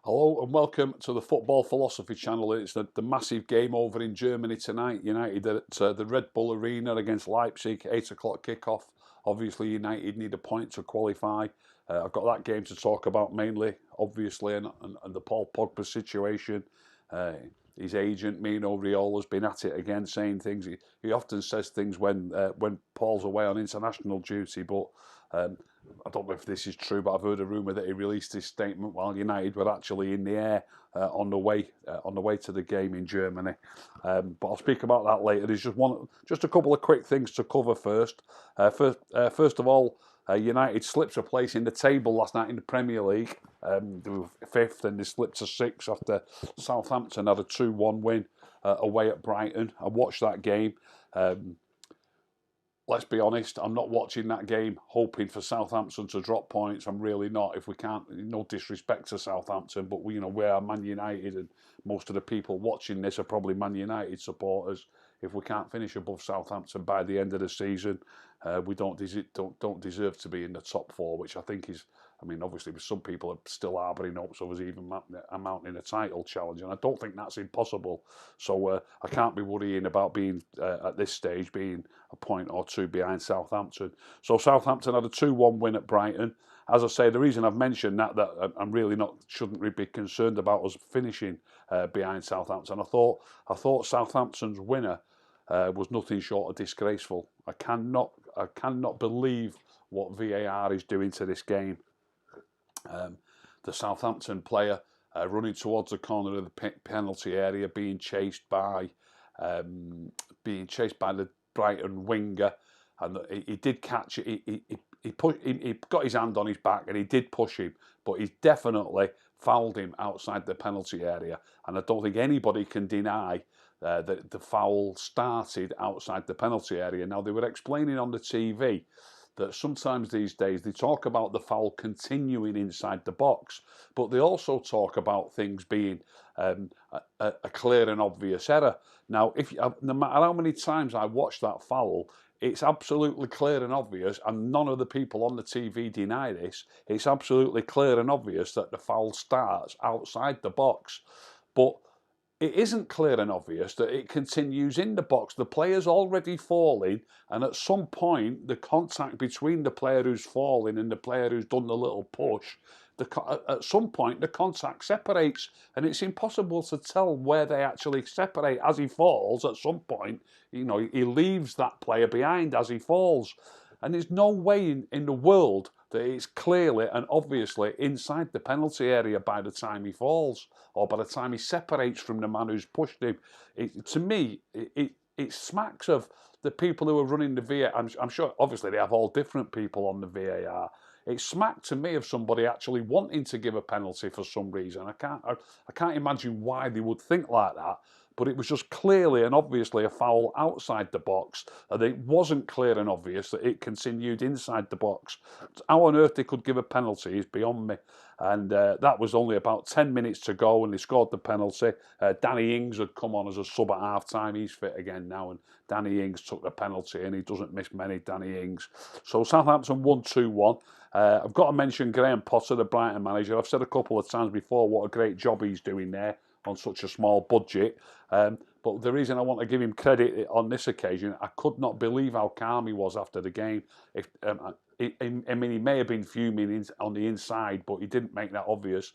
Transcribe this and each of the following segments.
Hello and welcome to the Football Philosophy channel. It's the massive game over in Germany tonight. United at the Red Bull Arena against Leipzig, 8 o'clock kickoff. Obviously United need a point to qualify. I've got that game to talk about mainly, obviously, and the Paul Pogba situation. His agent, Mino Raiola, has been at it again, saying things. He often says things when Paul's away on international duty, but I don't know if this is true, but I've heard a rumour that he released his statement while United were actually in the air on the way to the game in Germany. But I'll speak about that later. There's just a couple of quick things to cover first. First of all, United slipped a place in the table last night in the Premier League. They were fifth and they slipped to sixth after Southampton had a 2-1 win away at Brighton. I watched that game. Let's be honest, I'm not watching that game hoping for Southampton to drop points. I'm really not. If we can't, no disrespect to Southampton, but we are Man United, and most of the people watching this are probably Man United supporters. If we can't finish above Southampton by the end of the season, we don't deserve to be in the top four, which I think is. I mean, obviously, some people are still harbouring hopes of us even mounting a title challenge, and I don't think that's impossible. So I can't be worrying about being, at this stage, being a point or two behind Southampton. So Southampton had a 2-1 win at Brighton. As I say, the reason I've mentioned that I'm really shouldn't be concerned about us finishing behind Southampton. I thought Southampton's winner was nothing short of disgraceful. I cannot believe what VAR is doing to this game. The Southampton player running towards the corner of the penalty area, being chased by the Brighton winger, and he did catch it. He got his hand on his back and he did push him, but he definitely fouled him outside the penalty area. And I don't think anybody can deny that the foul started outside the penalty area. Now, they were explaining on the TV that sometimes these days they talk about the foul continuing inside the box, but they also talk about things being a clear and obvious error. Now, no matter how many times I watch that foul, it's absolutely clear and obvious, and none of the people on the TV deny this. It's absolutely clear and obvious that the foul starts outside the box, but it isn't clear and obvious that it continues in the box. The player's already falling, and at some point, the contact between the player who's falling and the player who's done the little push, at some point, the contact separates, and it's impossible to tell where they actually separate. As he falls, at some point, he leaves that player behind as he falls. And there's no way in the world that it's clearly and obviously inside the penalty area by the time he falls or by the time he separates from the man who's pushed him. To me, it smacks of the people who are running the VAR. I'm sure, obviously, they have all different people on the VAR. It smacked to me of somebody actually wanting to give a penalty for some reason. I can't imagine why they would think like that. But it was just clearly and obviously a foul outside the box, and it wasn't clear and obvious that it continued inside the box. How on earth they could give a penalty is beyond me. And that was only about 10 minutes to go, and they scored the penalty. Danny Ings had come on as a sub at half-time. He's fit again now, and Danny Ings took the penalty, and he doesn't miss many, Danny Ings. So Southampton won 2-1. I've got to mention Graham Potter, the Brighton manager. I've said a couple of times before what a great job he's doing there on such a small budget. But the reason I want to give him credit on this occasion, I could not believe how calm he was after the game. I mean, he may have been fuming on the inside, but he didn't make that obvious.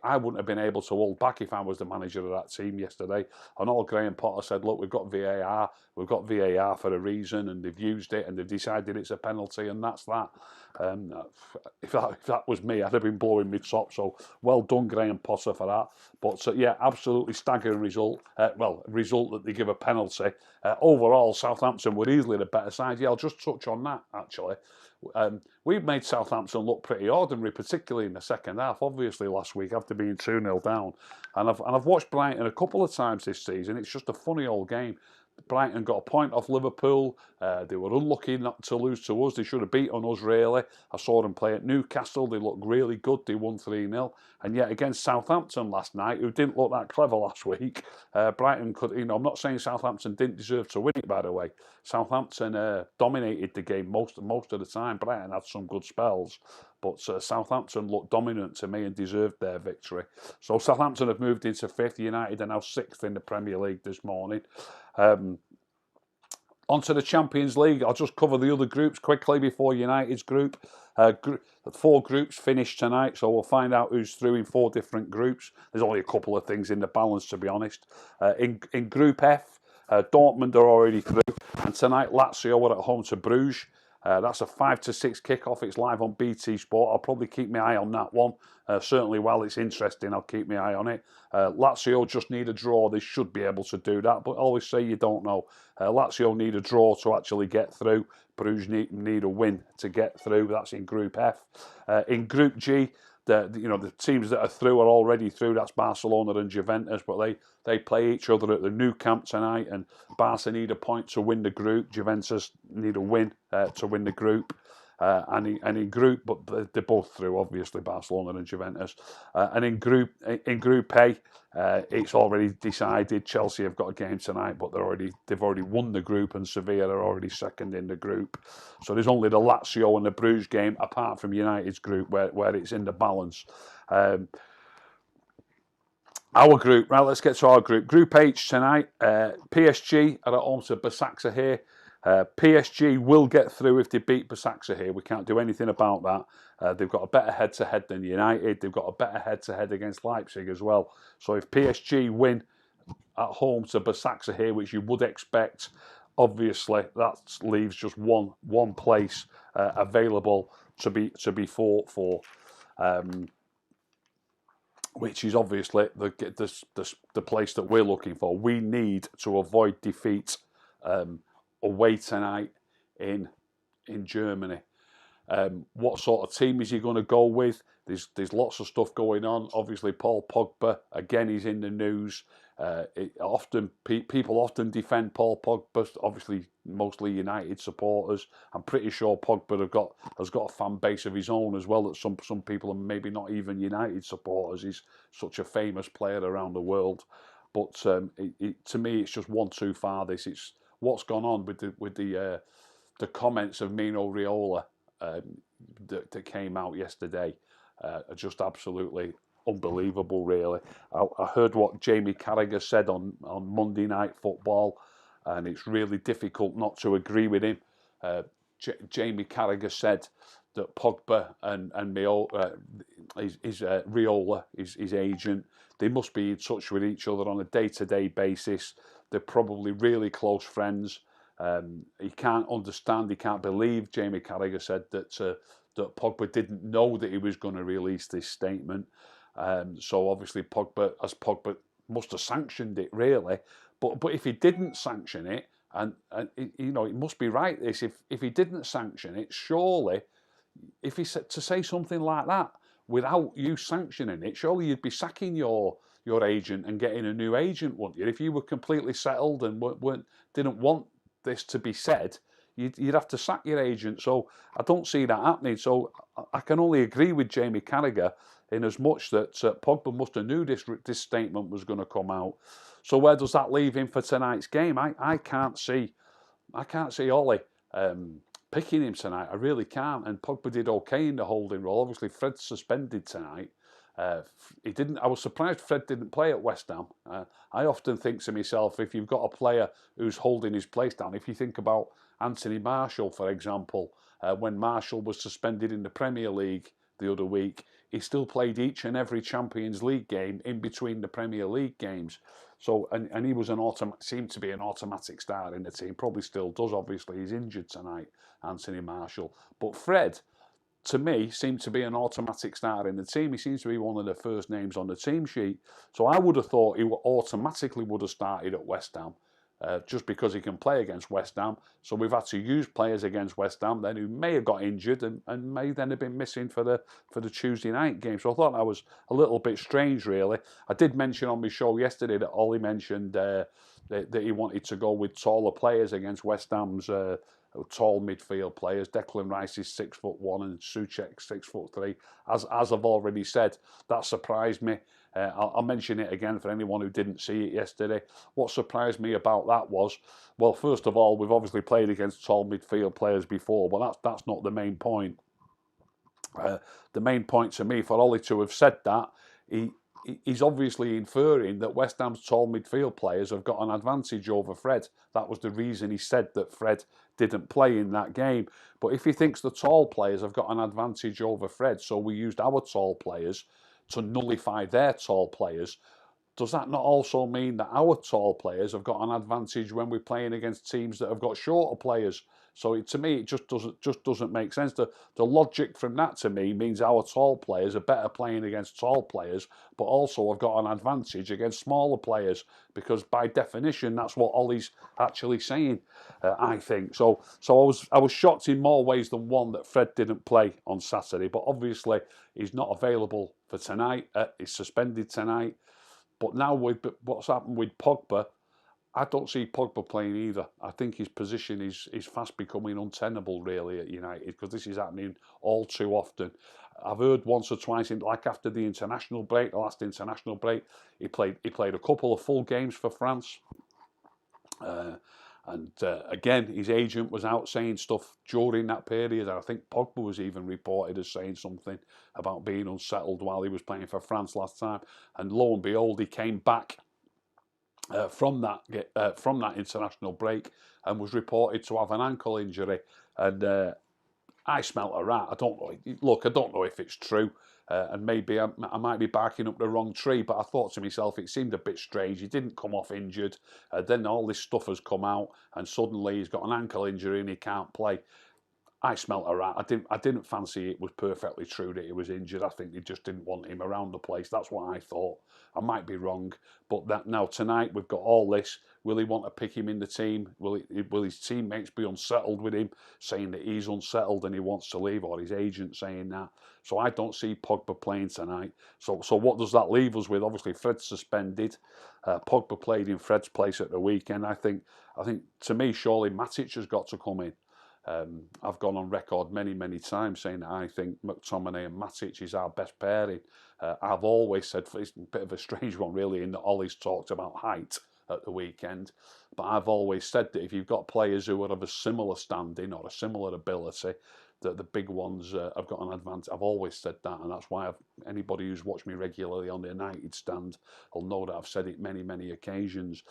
I wouldn't have been able to hold back if I was the manager of that team yesterday. And all Graham Potter said, look, we've got VAR for a reason, and they've used it, and they've decided it's a penalty, and that's that. If that was me, I'd have been blowing my top. So well done, Graham Potter, for that. But yeah, absolutely staggering result. Result that they give a penalty. Overall, Southampton were easily the better side. Yeah, I'll just touch on that actually. We've made Southampton look pretty ordinary, particularly in the second half. Obviously, last week after being 2-0 down, and I've watched Brighton a couple of times this season. It's just a funny old game. Brighton got a point off Liverpool. They were unlucky not to lose to us. They should have beaten us, really. I saw them play at Newcastle. They looked really good. They won 3-0. And yet against Southampton last night, who didn't look that clever last week, Brighton could, I'm not saying Southampton didn't deserve to win it, by the way. Southampton dominated the game most of the time. Brighton had some good spells, but Southampton looked dominant to me and deserved their victory. So Southampton have moved into 5th. United are now 6th in the Premier League this morning. Onto the Champions League. I'll just cover the other groups quickly before United's group. 4 groups finished tonight, so we'll find out who's through in 4 different groups. There's only a couple of things in the balance, to be honest. In Group F, Dortmund are already through, and tonight Lazio are at home to Bruges. That's a 5 to 6 kickoff. It's live on BT Sport. I'll probably keep my eye on that one. Certainly, while it's interesting, I'll keep my eye on it. Lazio just need a draw. They should be able to do that, but always say you don't know. Lazio need a draw to actually get through. Bruges need a win to get through. That's in Group F. In Group G, the teams that are through are already through. That's Barcelona and Juventus, but they play each other at the Nou Camp tonight, and Barca need a point to win the group. Juventus need a win to win the group. And in group, but they're both through, obviously, Barcelona and Juventus. And in Group A, it's already decided. Chelsea have got a game tonight, but they've already won the group, and Sevilla are already second in the group. So there's only the Lazio and the Bruges game, apart from United's group, where it's in the balance. Our group, right, let's get to our group. Group H tonight, PSG are at home to Başakşehir. PSG will get through if they beat Başakşehir. We can't do anything about that. They've got a better head-to-head than United. They've got a better head-to-head against Leipzig as well. So if PSG win at home to Başakşehir, which you would expect, obviously that leaves just one place available to be fought for. Which is obviously the place that we're looking for. We need to avoid defeat away tonight in Germany. What sort of team is he going to go with? There's lots of stuff going on. Obviously, Paul Pogba, again, he's in the news. People often defend Paul Pogba, obviously mostly United supporters. I'm pretty sure Pogba has got a fan base of his own as well, that some people are maybe not even United supporters. He's such a famous player around the world. But to me, it's just one too far. It's what's gone on with the comments of Mino Raiola that came out yesterday are just absolutely unbelievable, really. I heard what Jamie Carragher said on Monday Night Football, and it's really difficult not to agree with him. Jamie Carragher said that Pogba and Raiola, his agent, they must be in touch with each other on a day-to-day basis. They're probably really close friends. He can't believe, Jamie Carragher said, that Pogba didn't know that he was going to release this statement. So obviously Pogba must have sanctioned it, really. But if he didn't sanction it, and it must be right, this, if he didn't sanction it, surely, if he said to say something like that without you sanctioning it, surely you'd be sacking your agent and getting a new agent, wouldn't you? If you were completely settled and didn't want this to be said, you'd have to sack your agent. So I don't see that happening. So I can only agree with Jamie Carragher in as much that Pogba must have knew this statement was going to come out. So where does that leave him for tonight's game? I can't see Ole picking him tonight. I really can't. And Pogba did okay in the holding role. Obviously, Fred's suspended tonight. He didn't. I was surprised Fred didn't play at West Ham. I often think to myself, if you've got a player who's holding his place down, if you think about Anthony Martial, for example, when Martial was suspended in the Premier League the other week, he still played each and every Champions League game in between the Premier League games. So, and he was seemed to be an automatic start in the team. Probably still does. Obviously, he's injured tonight, Anthony Martial. But Fred, to me, seemed to be an automatic starter in the team. He seems to be one of the first names on the team sheet. So I would have thought he automatically would have started at West Ham. just because he can play against West Ham. So we've had to use players against West Ham then who may have got injured and may then have been missing for the Tuesday night game. So I thought that was a little bit strange, really. I did mention on my show yesterday that Ollie mentioned that he wanted to go with taller players against West Ham's tall midfield players. Declan Rice is 6'1" and Souček 6'3". As I've already said, that surprised me. I'll mention it again for anyone who didn't see it yesterday. What surprised me about that was, well, first of all, we've obviously played against tall midfield players before, but that's not the main point. The main point to me, for Ollie to have said that, he's obviously inferring that West Ham's tall midfield players have got an advantage over Fred. That was the reason he said that Fred didn't play in that game. But if he thinks the tall players have got an advantage over Fred, so we used our tall players to nullify their tall players, does that not also mean that our tall players have got an advantage when we're playing against teams that have got shorter players? So to me, it just doesn't make sense. The logic from that to me means our tall players are better playing against tall players, but also have got an advantage against smaller players, because by definition, that's what Ollie's actually saying. I think so. I was shocked in more ways than one that Fred didn't play on Saturday, but obviously he's not available for tonight. He's suspended tonight. But now with what's happened with Pogba, I don't see Pogba playing either. I think his position is fast becoming untenable, really, at United, because this is happening all too often. I've heard once or twice, like after the international break, the last international break, he played a couple of full games for France. Again, his agent was out saying stuff during that period. I think Pogba was even reported as saying something about being unsettled while he was playing for France last time. And lo and behold, he came back from that international break and was reported to have an ankle injury. And I smelt a rat. I don't know. Look, I don't know if it's true. And maybe I might be barking up the wrong tree, but I thought to myself, it seemed a bit strange. He didn't come off injured. Then all this stuff has come out, and suddenly he's got an ankle injury and he can't play. I smelt a rat. I didn't fancy it was perfectly true that he was injured. I think they just didn't want him around the place. That's what I thought. I might be wrong, but that now tonight we've got all this. Will he want to pick him in the team? Will his teammates be unsettled with him, saying that he's unsettled and he wants to leave, or his agent saying that? So I don't see Pogba playing tonight. So what does that leave us with? Obviously, Fred's suspended. Pogba played in Fred's place at the weekend. I think to me, surely Matic has got to come in. I've gone on record many times saying that I think McTominay and Matic is our best pairing. I've always said, it's a bit of a strange one really, in that Ollie's talked about height at the weekend, but I've always said that if you've got players who are of a similar standing or a similar ability, that the big ones have got an advantage. I've always said that, and that's why anybody who's watched me regularly on the United stand will know that I've said it many occasions.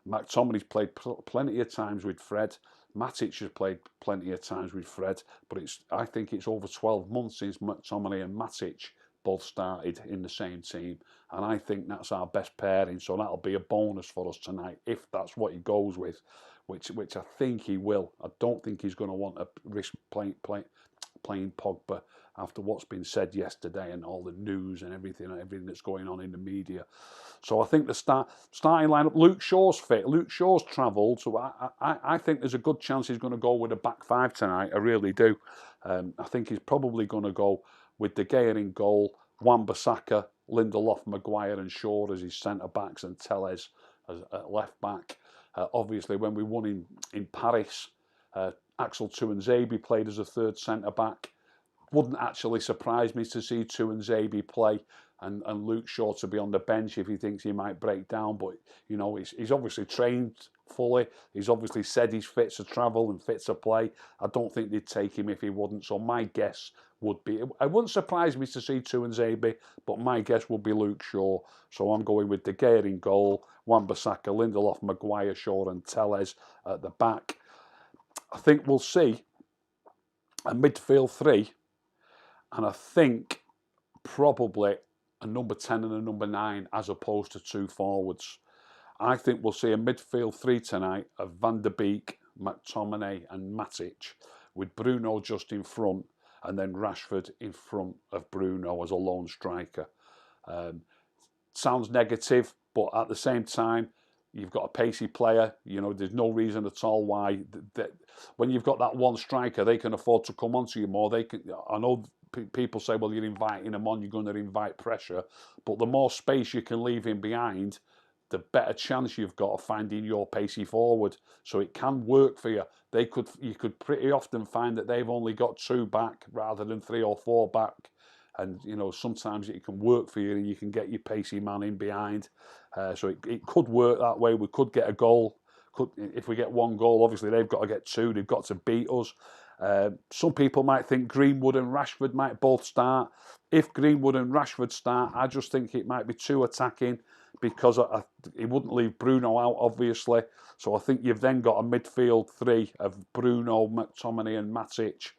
McTominay's played plenty of times with Fred. Matic has played plenty of times with Fred, but I think it's over 12 months since McTominay and Matic both started in the same team, and I think that's our best pairing, so that'll be a bonus for us tonight if that's what he goes with, which I think he will. I don't think he's going to want to risk playing Pogba after what's been said yesterday and all the news and everything that's going on in the media. So I think the starting lineup, Luke Shaw's fit. Luke Shaw's travelled, so I think there's a good chance he's going to go with a back five tonight. I really do. I think he's probably going to go with De Gea in goal, Wan-Bissaka, Lindelof, Maguire and Shaw as his centre-backs, and Telles as left-back. Obviously, when we won in Paris, Axel Tuanzebe played as a third centre-back. Wouldn't actually surprise me to see Tuanzebe play and Luke Shaw to be on the bench if he thinks he might break down. But, you know, he's obviously trained fully. He's obviously said he's fit to travel and fit to play. I don't think they'd take him if he wouldn't. So my guess would be, it wouldn't surprise me to see Tuanzebe, but my guess would be Luke Shaw. So I'm going with De Gea in goal, Wan-Bissaka, Lindelof, Maguire, Shaw and Telles at the back. I think we'll see a midfield three, and I think probably a number 10 and a number 9 as opposed to two forwards. I think we'll see a midfield three tonight of Van der Beek, McTominay and Matic, with Bruno just in front and then Rashford in front of Bruno as a lone striker. Sounds negative, but at the same time, You've got a pacey player. You know, there's no reason at all why when you've got that one striker, they can afford to come onto you more. They can. I know people say, well, you're inviting them on, you're going to invite pressure, but the more space you can leave him behind, the better chance you've got of finding your pacey forward. So it can work for you. You could pretty often find that they've only got 2 back rather than 3 or 4 back. And, you know, sometimes it can work for you and you can get your pacey man in behind. So it could work that way. We could get a goal. If we get 1 goal, obviously they've got to get 2. They've got to beat us. Some people might think Greenwood and Rashford might both start. If Greenwood and Rashford start, I just think it might be too attacking, because he wouldn't leave Bruno out, obviously. So I think you've then got a midfield 3 of Bruno, McTominay and Matic.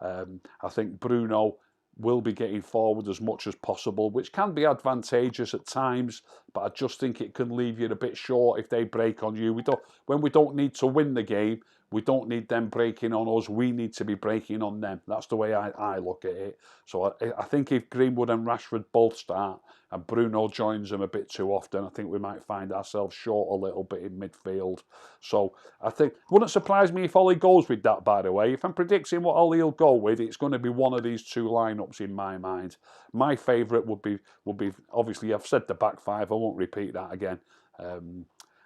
I think Bruno will be getting forward as much as possible, which can be advantageous at times, but I just think it can leave you a bit short if they break on you. When we don't need to win the game, we don't need them breaking on us. We need to be breaking on them. That's the way I look at it. So I think if Greenwood and Rashford both start and Bruno joins them a bit too often, I think we might find ourselves short a little bit in midfield. So I think, wouldn't surprise me if Ole goes with that, by the way. If I'm predicting what Ole will go with, it's going to be one of these 2 lineups in my mind. My favourite would be obviously, I've said the back 5, I won't repeat that again.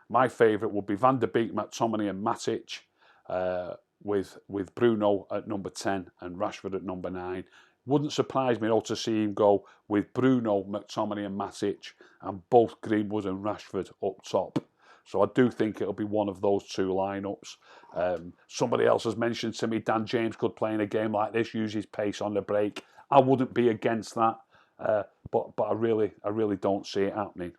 My favourite would be Van der Beek, McTominay and Matic, with Bruno at number 10 and Rashford at number 9. Wouldn't surprise me to see him go with Bruno, McTominay and Matic and both Greenwood and Rashford up top. So I do think it'll be one of those 2 lineups. Somebody else has mentioned to me Dan James could play in a game like this, use his pace on the break. I wouldn't be against that, but I really don't see it happening.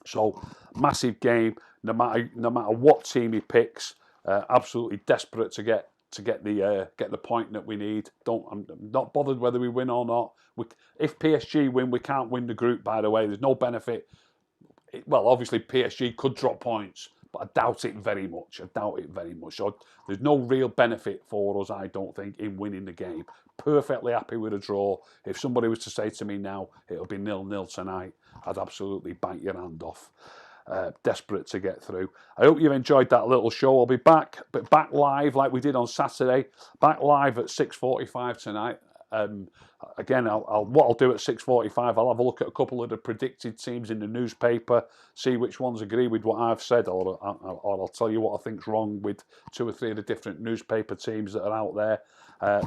So massive game, no matter what team he picks. Absolutely desperate to get the point that we need. I'm not bothered whether we win or not. If PSG win, we can't win the group, by the way. There's no benefit. Well, obviously PSG could drop points, but I doubt it very much. So there's no real benefit for us, I don't think, in winning the game. Perfectly happy with a draw. If somebody was to say to me now, it'll be 0-0 tonight, I'd absolutely bite your hand off. Desperate to get through. I hope you've enjoyed that little show. I'll be back live like we did on Saturday. Back live at 6:45 tonight. Again, what I'll do at 6:45, I'll have a look at a couple of the predicted teams in the newspaper, see which ones agree with what I've said, or I'll tell you what I think's wrong with 2 or 3 of the different newspaper teams that are out there.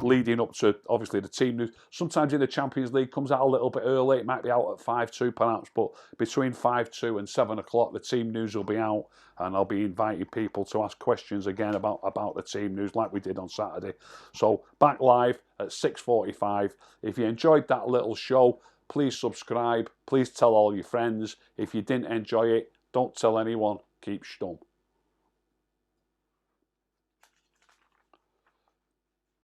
Leading up to, obviously, the team news. Sometimes in the Champions League comes out a little bit early. It might be out at 5:02 perhaps, but between 5:02 and 7 o'clock, the team news will be out, and I'll be inviting people to ask questions again about the team news like we did on Saturday. So back live at 6:45. If you enjoyed that little show, please subscribe. Please tell all your friends. If you didn't enjoy it, don't tell anyone. Keep stum.